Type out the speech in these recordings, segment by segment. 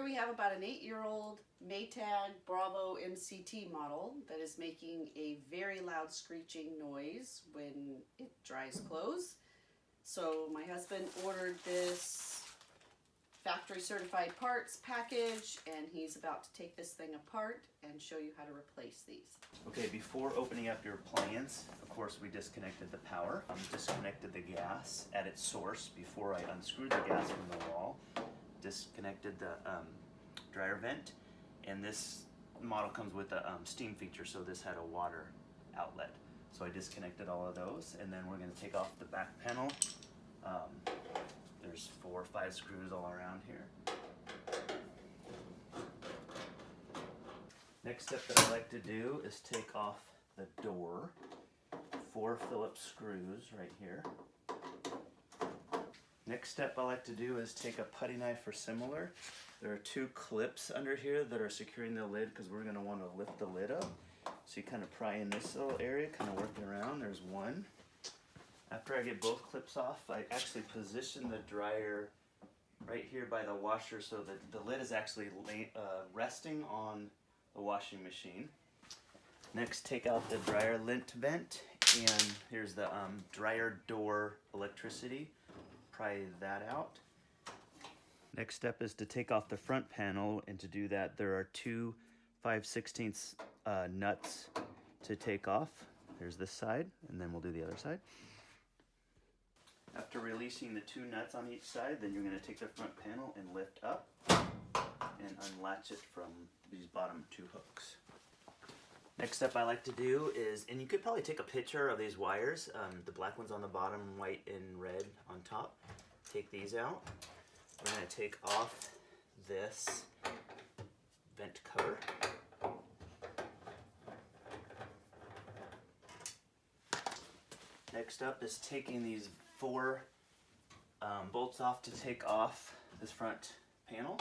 we have about an 8-year-old Maytag Bravo MCT model that is making a very loud screeching noise when it dries clothes. So my husband ordered this factory certified parts package, and he's about to take this thing apart and show you how to replace these. Okay, before opening up your appliance, of course we disconnected the power, disconnected the gas at its source before I unscrewed the gas from the wall, disconnected the dryer vent, and this model comes with a steam feature, so this had a water outlet. So I disconnected all of those, and then we're going to take off the back panel. There's 4 or 5 screws all around here. Next step that I like to do is take off the door. 4 Phillips screws right here. Next step I like to do is take a putty knife or similar. There are 2 clips under here that are securing the lid because we're going to want to lift the lid up. So you kind of pry in this little area, kind of work it around. There's 1. After I get both clips off, I actually position the dryer right here by the washer so that the lid is actually resting on the washing machine. Next, take out the dryer lint vent, and here's the dryer door electricity. Pry that out. Next step is to take off the front panel, and to do that there are 2 5/16 nuts to take off. There's this side, and then we'll do the other side. After releasing the 2 nuts on each side, then you're going to take the front panel and lift up and unlatch it from these bottom 2 hooks. Next step I like to do is, and you could probably take a picture of these wires, the black ones on the bottom, white and red on top. Take these out. We're going to take off this vent cover. Next up is taking these 4 bolts off to take off this front panel.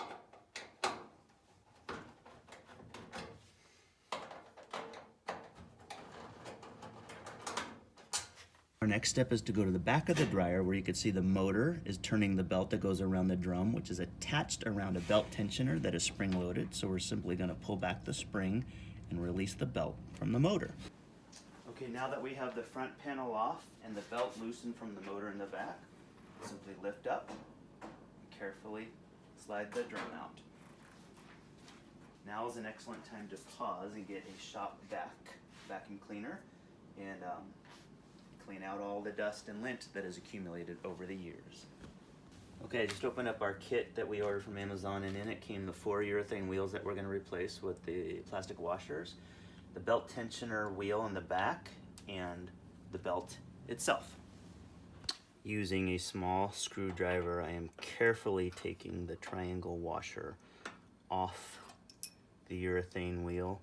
Our next step is to go to the back of the dryer where you can see the motor is turning the belt that goes around the drum, which is attached around a belt tensioner that is spring-loaded. So we're simply going to pull back the spring and release the belt from the motor. Okay, now that we have the front panel off and the belt loosened from the motor in the back, simply lift up and carefully slide the drum out. Now is an excellent time to pause and get a shop vacuum cleaner and clean out all the dust and lint that has accumulated over the years. Okay, I just opened up our kit that we ordered from Amazon, and in it came the 4 urethane wheels that we're going to replace with the plastic washers, the belt tensioner wheel in the back, and the belt itself. Using a small screwdriver, I am carefully taking the triangle washer off the urethane wheel,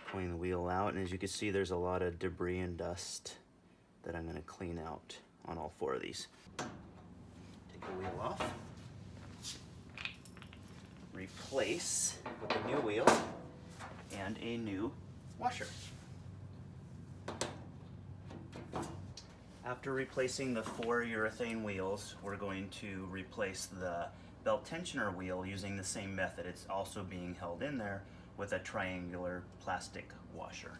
pulling the wheel out, and as you can see there's a lot of debris and dust that I'm going to clean out on all 4 of these. Take the wheel off, replace with a new wheel and a new washer. After replacing the 4 urethane wheels, we're going to replace the belt tensioner wheel using the same method. It's also being held in there with a triangular plastic washer.